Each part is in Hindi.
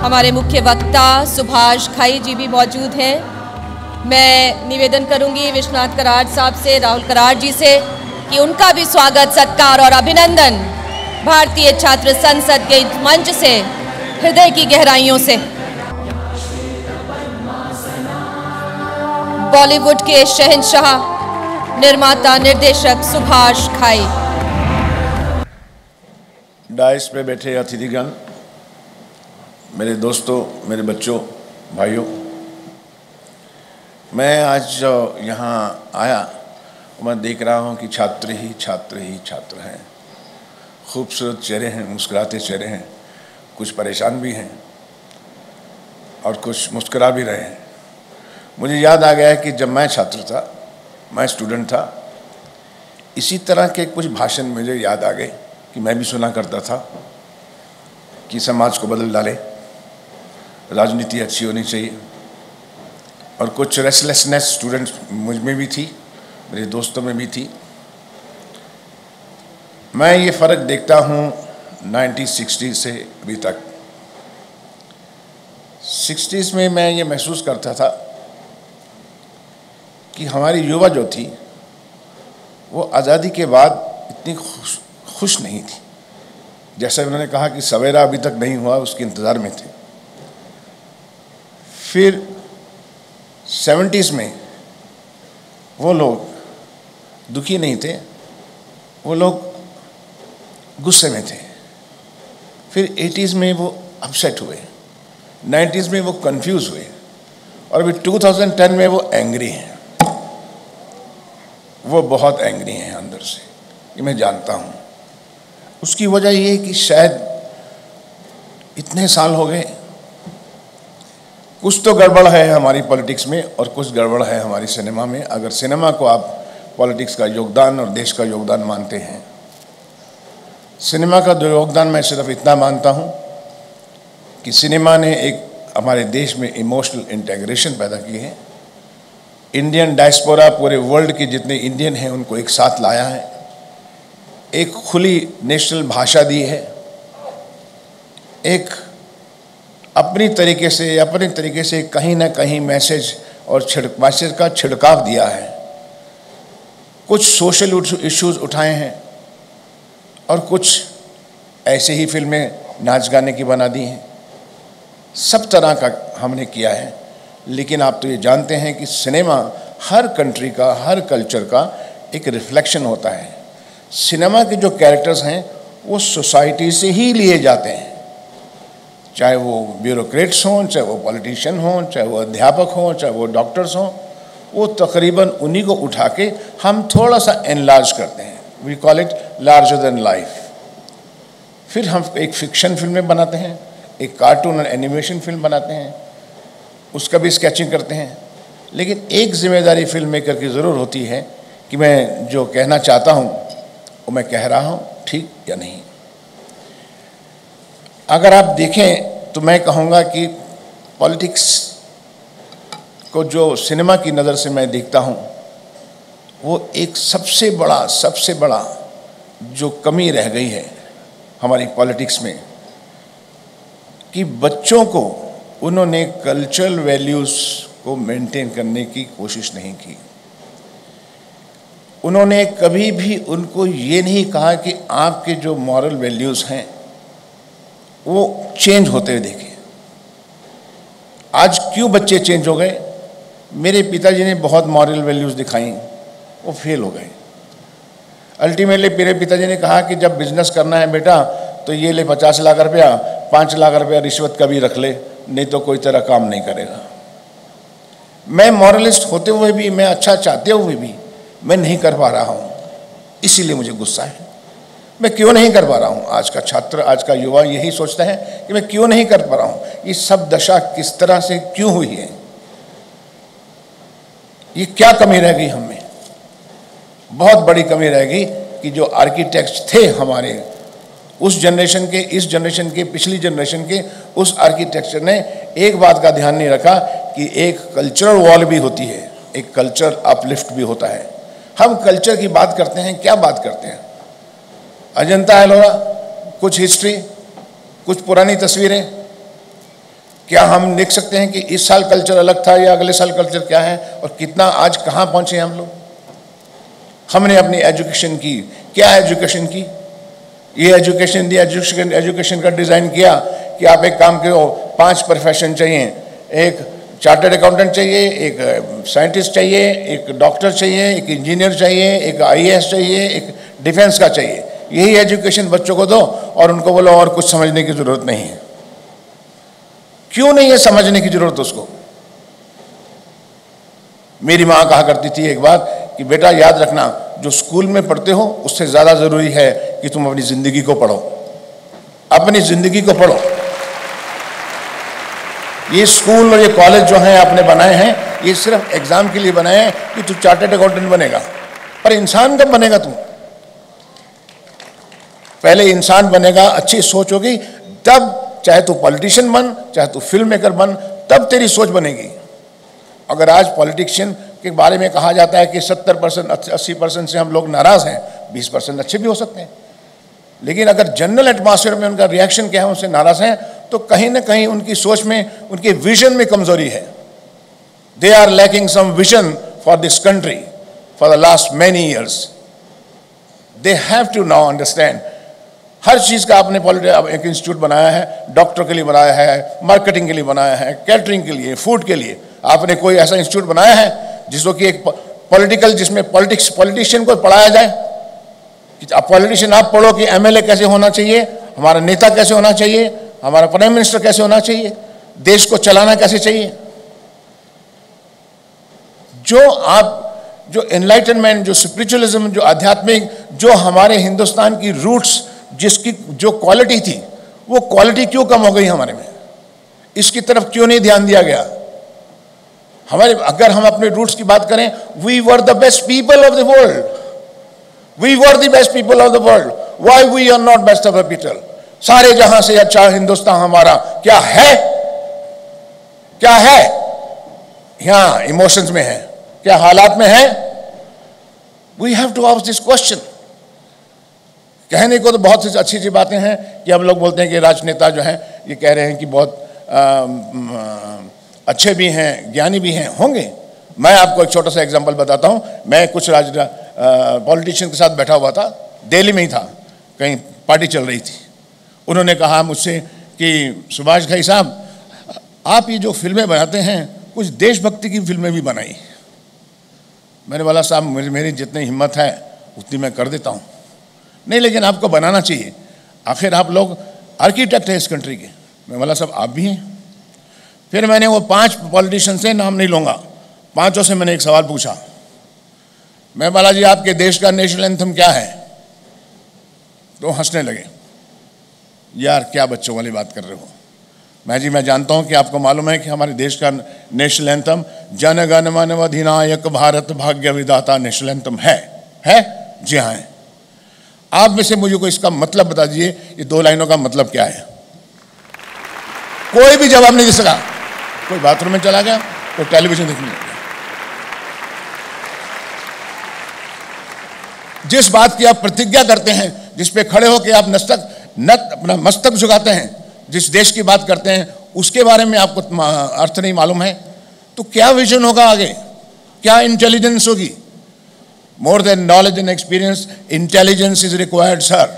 हमारे मुख्य वक्ता सुभाष घई जी भी मौजूद हैं। मैं निवेदन करूंगी विश्वनाथ कराड़ साहब से, राहुल कराड़ जी से कि उनका भी स्वागत, सत्कार और अभिनंदन भारतीय छात्र संसद के मंच से हृदय की गहराइयों से। बॉलीवुड के शहंशाह, निर्माता, निर्देशक सुभाष घई। डाइस पे बैठे अतिथिगण, मेरे दोस्तों, मेरे बच्चों, भाइयों, मैं आज यहाँ आया, मैं देख रहा हूँ कि छात्र ही छात्र हैं। खूबसूरत चेहरे हैं, मुस्कुराते चेहरे हैं, कुछ परेशान भी हैं और कुछ मुस्कुरा भी रहे हैं। मुझे याद आ गया है कि जब मैं छात्र था, मैं स्टूडेंट था, इसी तरह के कुछ भाषण मुझे याद आ गए कि मैं भी सुना करता था कि समाज को बदल डाले, राजनीति अच्छी होनी चाहिए। और कुछ रेस्टलेसनेस स्टूडेंट्स मुझ में भी थी, मेरे दोस्तों में भी थी। मैं ये फ़र्क देखता हूँ 1960 से अभी तक। 60s में मैं ये महसूस करता था कि हमारी युवा जो थी वो आज़ादी के बाद इतनी खुश नहीं थी। जैसे उन्होंने कहा कि सवेरा अभी तक नहीं हुआ, उसके इंतज़ार में थे। फिर 70s में वो लोग दुखी नहीं थे, वो लोग गुस्से में थे। फिर 80s में वो अपसेट हुए, 90s में वो कंफ्यूज हुए और अभी 2010 में वो एंग्री हैं। वो बहुत एंग्री हैं अंदर से, ये मैं जानता हूँ। उसकी वजह ये है कि शायद इतने साल हो गए, कुछ तो गड़बड़ है हमारी पॉलिटिक्स में और कुछ गड़बड़ है हमारी सिनेमा में। अगर सिनेमा को आप पॉलिटिक्स का योगदान और देश का योगदान मानते हैं, सिनेमा का योगदान मैं सिर्फ इतना मानता हूँ कि सिनेमा ने एक हमारे देश में इमोशनल इंटेग्रेशन पैदा की है। इंडियन डायस्पोरा, पूरे वर्ल्ड के जितने इंडियन हैं उनको एक साथ लाया है, एक खुली नेशनल भाषा दी है, एक अपनी तरीके से कहीं ना कहीं मैसेज का छिड़काव दिया है। कुछ सोशल इश्यूज उठाए हैं और कुछ ऐसे ही फिल्में नाच गाने की बना दी हैं। सब तरह का हमने किया है। लेकिन आप तो ये जानते हैं कि सिनेमा हर कंट्री का, हर कल्चर का एक रिफ्लेक्शन होता है। सिनेमा के जो कैरेक्टर्स हैं वो सोसाइटी से ही लिए जाते हैं, चाहे वो ब्यूरोक्रेट्स हों, चाहे वो पॉलिटिशियन हों, चाहे वो अध्यापक हों, चाहे वो डॉक्टर्स हों, वो तकरीबन उन्हीं को उठा के हम थोड़ा सा एनलार्ज करते हैं। We call it larger than life. फिर हम एक फिक्शन फिल्में बनाते हैं, एक कार्टून और एनिमेशन फिल्म बनाते हैं, उसका भी स्केचिंग करते हैं। लेकिन एक जिम्मेदारी फिल्म मेकर की ज़रूर होती है कि मैं जो कहना चाहता हूँ वो मैं कह रहा हूँ, ठीक या नहीं। अगर आप देखें तो मैं कहूँगा कि पॉलिटिक्स को जो सिनेमा की नज़र से मैं देखता हूँ, वो एक सबसे बड़ा जो कमी रह गई है हमारी पॉलिटिक्स में, कि बच्चों को उन्होंने कल्चरल वैल्यूज़ को मेंटेन करने की कोशिश नहीं की। उन्होंने कभी भी उनको ये नहीं कहा कि आपके जो मॉरल वैल्यूज़ हैं वो चेंज होते हुए देखे। आज क्यों बच्चे चेंज हो गए? मेरे पिताजी ने बहुत मॉरल वैल्यूज़ दिखाई, वो फेल हो गए। अल्टीमेटली मेरे पिताजी ने कहा कि जब बिजनेस करना है बेटा तो ये ले 50 लाख रुपया, 5 लाख रुपया रिश्वत का भी रख ले, नहीं तो कोई तेरा काम नहीं करेगा। मैं मॉरलिस्ट होते हुए भी, मैं अच्छा चाहते हुए भी मैं नहीं कर पा रहा हूँ, इसीलिए मुझे गुस्सा है। मैं क्यों नहीं कर पा रहा हूँ? आज का छात्र, आज का युवा यही सोचता है कि मैं क्यों नहीं कर पा रहा हूँ। ये सब दशा किस तरह से क्यों हुई है? ये क्या कमी रह गई हम में? बहुत बड़ी कमी रह गई कि जो आर्किटेक्ट्स थे हमारे उस जनरेशन के, इस जनरेशन के, पिछली जनरेशन के, उस आर्किटेक्चर ने एक बात का ध्यान नहीं रखा कि एक कल्चरल वॉल भी होती है, एक कल्चरल अपलिफ्ट भी होता है। हम कल्चर की बात करते हैं, क्या बात करते हैं? अजंता एलोरा, कुछ हिस्ट्री, कुछ पुरानी तस्वीरें, क्या हम देख सकते हैं कि इस साल कल्चर अलग था या अगले साल कल्चर क्या है और कितना आज कहाँ पहुँचे हम लोग। हमने अपनी एजुकेशन की, क्या एजुकेशन की, ये एजुकेशन का डिज़ाइन किया कि आप एक काम करो, 5 प्रोफेशन चाहिए, एक चार्टर्ड अकाउंटेंट चाहिए, एक साइंटिस्ट चाहिए, एक डॉक्टर चाहिए, एक इंजीनियर चाहिए, एक IAS चाहिए, एक डिफेंस का चाहिए। यही एजुकेशन बच्चों को दो और उनको बोलो और कुछ समझने की ज़रूरत नहीं है। क्यों नहीं है समझने की ज़रूरत उसको? मेरी माँ कहा करती थी एक बात कि बेटा याद रखना, जो स्कूल में पढ़ते हो उससे ज़्यादा ज़रूरी है कि तुम अपनी ज़िंदगी को पढ़ो, अपनी ज़िंदगी को पढ़ो। ये स्कूल और ये कॉलेज जो हैं आपने बनाए हैं, ये सिर्फ एग्ज़ाम के लिए बनाए हैं कि तू चार्टर्ड अकाउंटेंट बनेगा, पर इंसान कब बनेगा तू? पहले इंसान बनेगा, अच्छी सोच होगी, तब चाहे तू पॉलिटिशियन बन, चाहे तू फिल्म मेकर बन, तब तेरी सोच बनेगी। अगर आज पॉलिटिशियन के बारे में कहा जाता है कि 70% 80% से हम लोग नाराज़ हैं, 20% अच्छे भी हो सकते हैं, लेकिन अगर जनरल एटमॉस्फेयर में उनका रिएक्शन क्या है, उनसे नाराज़ हैं, तो कहीं ना कहीं उनकी सोच में, उनके विजन में कमजोरी है। They are lacking some vision for this country for the last many years. They have to now understand. हर चीज़ का आपने एक इंस्टीट्यूट बनाया है, डॉक्टर के लिए बनाया है, मार्केटिंग के लिए बनाया है, कैटरिंग के लिए, फूड के लिए। आपने कोई ऐसा इंस्टीट्यूट बनाया है जिसको कि एक पॉलिटिकल, जिसमें पॉलिटिशियन को पढ़ाया जाए कि आप पॉलिटिशियन आप पढ़ो कि MLA कैसे होना चाहिए, हमारा नेता कैसे होना चाहिए, हमारा प्राइम मिनिस्टर कैसे होना चाहिए, देश को चलाना कैसे चाहिए। जो एनलाइटनमेंट, जो स्पिरिचुअलिज्म, जो आध्यात्मिक, जो हमारे हिंदुस्तान की रूट्स, जिसकी जो क्वालिटी थी, वो क्वालिटी क्यों कम हो गई हमारे में? इसकी तरफ क्यों नहीं ध्यान दिया गया? अगर हम अपने रूट्स की बात करें, we were the best people of the world, we were the best people of the world, why we are not best of the people? सारे जहां से अच्छा हिंदुस्तान हमारा क्या है? क्या है? यहां इमोशंस में है, क्या हालात में है? We have to ask this question. कहने को तो बहुत सी अच्छी बातें हैं कि हम लोग बोलते हैं कि राजनेता जो हैं ये कह रहे हैं कि बहुत अच्छे भी हैं, ज्ञानी भी हैं, होंगे। मैं आपको एक छोटा सा एग्जांपल बताता हूं। मैं कुछ पॉलिटिशियन के साथ बैठा हुआ था, दिल्ली में ही था, कहीं पार्टी चल रही थी। उन्होंने कहा मुझसे कि सुभाष घई साहब, आप ये जो फिल्में बनाते हैं, कुछ देशभक्ति की फिल्में भी बनाई। मैंने बोला साहब मेरी जितनी हिम्मत है उतनी मैं कर देता हूँ। नहीं, लेकिन आपको बनाना चाहिए, आखिर आप लोग आर्किटेक्ट हैं इस कंट्री के। मैं बोला साहब आप भी हैं। फिर मैंने वो 5 पॉलिटिशियन से, नाम नहीं लूँगा, 5 से मैंने एक सवाल पूछा। मैं बोला जी आपके देश का नेशनल एंथम क्या है? तो हंसने लगे, यार क्या बच्चों वाली बात कर रहे हो। मैं जानता हूं कि आपको मालूम है कि हमारे देश का नेशनल एंथम जन गण मन अधिनायक भारत भाग्य विधाता नेशनल एंथम है? जी हाँ है। आप में से मुझे को इसका मतलब बता दीजिए, ये 2 लाइनों का मतलब क्या है? कोई भी जवाब नहीं दे सका। कोई बाथरूम में चला गया, कोई टेलीविजन देखने लग गया। जिस बात की आप प्रतिज्ञा करते हैं, जिस पे खड़े होकर आप अपना मस्तक झुकाते हैं, जिस देश की बात करते हैं, उसके बारे में आपको अर्थ नहीं मालूम है, तो क्या विजन होगा आगे? क्या इंटेलिजेंस होगी? More than knowledge and experience, intelligence is required sir.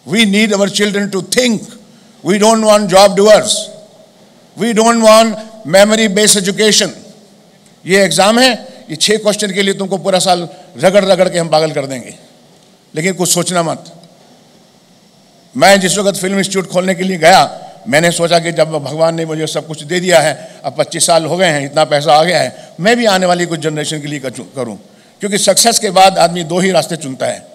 We need our children to think. We don't want job doers, we don't want memory based education. ये एग्जाम है, ये 6 क्वेश्चन के लिए तुमको पूरा साल रगड़ के हम पागल कर देंगे, लेकिन कुछ सोचना मत। मैं जिस वक्त फिल्म इंस्टीट्यूट खोलने के लिए गया, मैंने सोचा कि जब भगवान ने मुझे सब कुछ दे दिया है, अब 25 साल हो गए हैं, इतना पैसा आ गया है, मैं भी आने वाली कुछ जनरेशन के लिए करूं। क्योंकि सक्सेस के बाद आदमी 2 ही रास्ते चुनता है।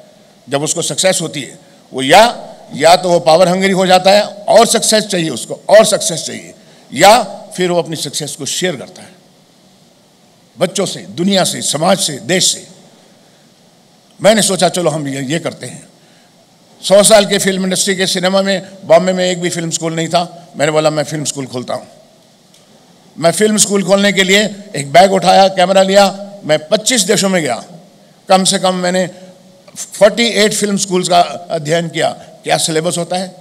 जब उसको सक्सेस होती है, वो या तो वो पावर हंगरी हो जाता है और सक्सेस चाहिए उसको, और सक्सेस चाहिए, या फिर वो अपनी सक्सेस को शेयर करता है बच्चों से, दुनिया से, समाज से, देश से। मैंने सोचा चलो हम ये करते हैं। 100 साल के फिल्म इंडस्ट्री के सिनेमा में, बॉम्बे में एक भी फिल्म स्कूल नहीं था। मैंने बोला मैं फिल्म स्कूल खोलता हूँ। मैं फिल्म स्कूल खोलने के लिए एक बैग उठाया, कैमरा लिया, मैं 25 देशों में गया। कम से कम मैंने 48 फिल्म स्कूल्स का अध्ययन किया। क्या सिलेबस होता है,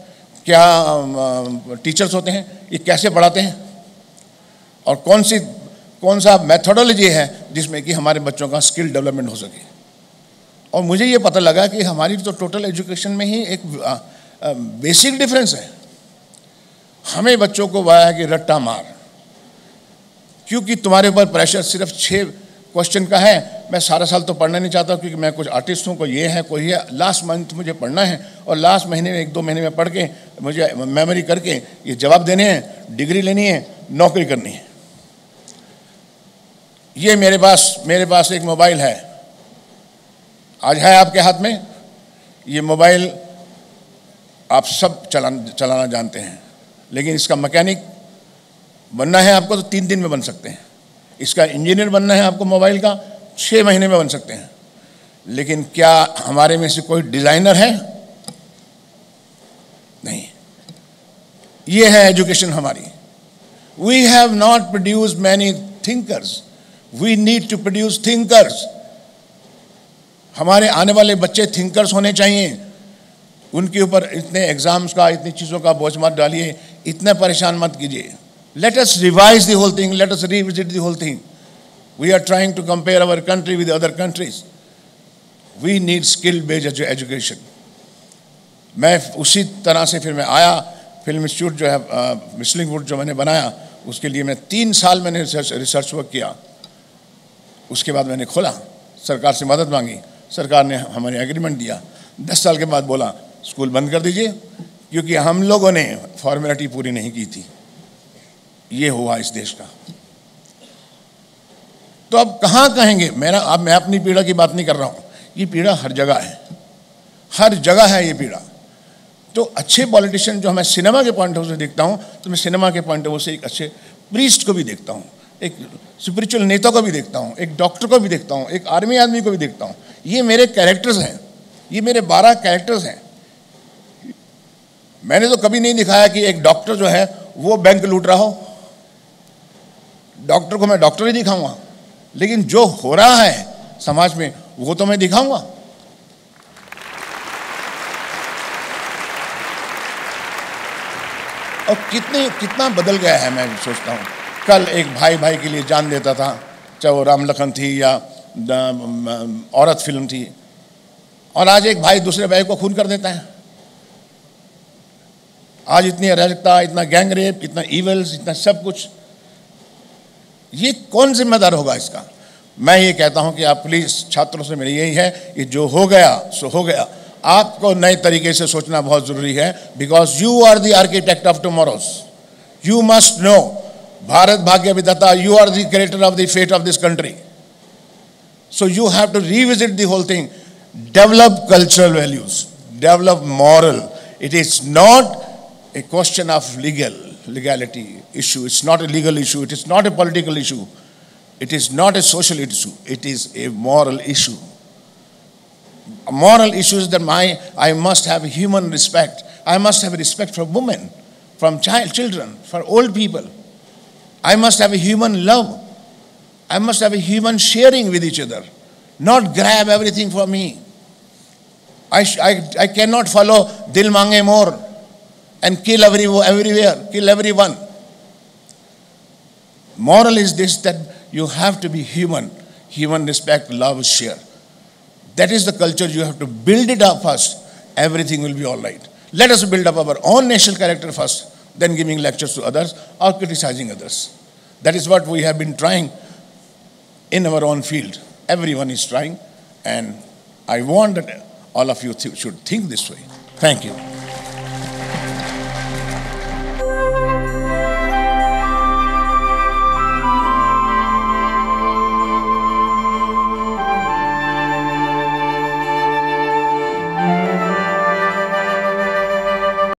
क्या टीचर्स होते हैं, ये कैसे पढ़ाते हैं, और कौन सा मेथोडोलॉजी है जिसमें कि हमारे बच्चों का स्किल डेवलपमेंट हो सके। और मुझे ये पता लगा कि हमारी तो टोटल एजुकेशन में ही एक बेसिक डिफरेंस है। हमें बच्चों को वाया है कि रट्टा मार, क्योंकि तुम्हारे ऊपर प्रेशर सिर्फ 6 क्वेश्चन का है। मैं सारा साल तो पढ़ना नहीं चाहता, क्योंकि मैं कुछ आर्टिस्ट हूँ, कोई ये है कोई है। लास्ट मंथ मुझे पढ़ना है और लास्ट महीने में 1-2 महीने में पढ़ के मुझे मेमोरी करके ये जवाब देने हैं, डिग्री लेनी है, नौकरी करनी है। ये मेरे पास एक मोबाइल है, आज है आपके हाथ में। ये मोबाइल आप सब चलाना जानते हैं, लेकिन इसका मैकेनिक बनना है आपको तो 3 दिन में बन सकते हैं। इसका इंजीनियर बनना है आपको मोबाइल का 6 महीने में बन सकते हैं। लेकिन क्या हमारे में से कोई डिजाइनर है? नहीं। ये है एजुकेशन हमारी। We have not produced many thinkers, we need to produce thinkers. हमारे आने वाले बच्चे थिंकर्स होने चाहिए। उनके ऊपर इतने एग्जाम्स का, इतनी चीज़ों का बोझ मत डालिए, इतना परेशान मत कीजिए। Let us revise the whole thing, let us revisit the whole thing. We are trying to compare our country with other countries. We need skill-based education. मैं उसी तरह से फिर मैं आया, फिल्म इंस्टीट्यूट जो है मिसलिंगवुड जो मैंने बनाया, उसके लिए मैं 3 साल मैंने रिसर्च वर्क किया। उसके बाद मैंने खोला, सरकार से मदद मांगी, सरकार ने हमारे एग्रीमेंट दिया। 10 साल के बाद बोला स्कूल बंद कर दीजिए, क्योंकि हम लोगों ने फॉर्मेलिटी पूरी नहीं की थी। ये हुआ इस देश का। तो अब कहाँ कहेंगे? मैं अपनी पीड़ा की बात नहीं कर रहा हूँ, ये पीड़ा हर जगह है, हर जगह है ये पीड़ा। तो अच्छे पॉलिटिशियन जो मैं सिनेमा के पॉइंट ऑफ व्यू से देखता हूँ, तो मैं सिनेमा के पॉइंट ऑफ व्यू से एक अच्छे प्रीस्ट को भी देखता हूँ, एक स्पिरिचुअल नेता को भी देखता हूँ, एक डॉक्टर को भी देखता हूँ, एक आर्मी आदमी को भी देखता हूँ। ये मेरे कैरेक्टर्स हैं, ये मेरे 12 कैरेक्टर्स हैं। मैंने तो कभी नहीं दिखाया कि एक डॉक्टर जो है वो बैंक लूट रहा हो। डॉक्टर को मैं डॉक्टर ही दिखाऊंगा, लेकिन जो हो रहा है समाज में वो तो मैं दिखाऊंगा। और कितना बदल गया है, मैं सोचता हूँ। कल एक भाई के लिए जान देता था, चाहे वो राम लखन थी या औरत फिल्म थी, और आज एक भाई दूसरे भाई को खून कर देता है। आज इतनी अराजकता, इतना गैंग रेप, इतना ईवल्स, इतना सब कुछ, ये कौन जिम्मेदार होगा इसका? मैं ये कहता हूं कि आप प्लीज, छात्रों से मेरी यही है कि जो हो गया सो हो गया। आपको नए तरीके से सोचना बहुत जरूरी है, because you are the architect of tomorrow's. You must know, Bharat भाग्य विधाता, you are the creator of the fate of this country. So you have to revisit the whole thing, develop cultural values, develop moral. It is not a question of legality issue. It's not a legal issue. It is not a political issue. It is not a social issue. It is a moral issue. A moral issue is that I must have human respect. I must have respect for women, from children, for old people. I must have a human love. I must have a human sharing with each other, not grab everything for me. I cannot follow Dil Mange More and kill everywhere, kill everyone. Moral is this, that you have to be human. Human respect, love, share. That is the culture. You have to build it up first. Everything will be all right. Let us build up our own national character first, then giving lectures to others or criticizing others. That is what we have been trying in our own field. Everyone is trying, and I want that all of you should think this way. Thank you.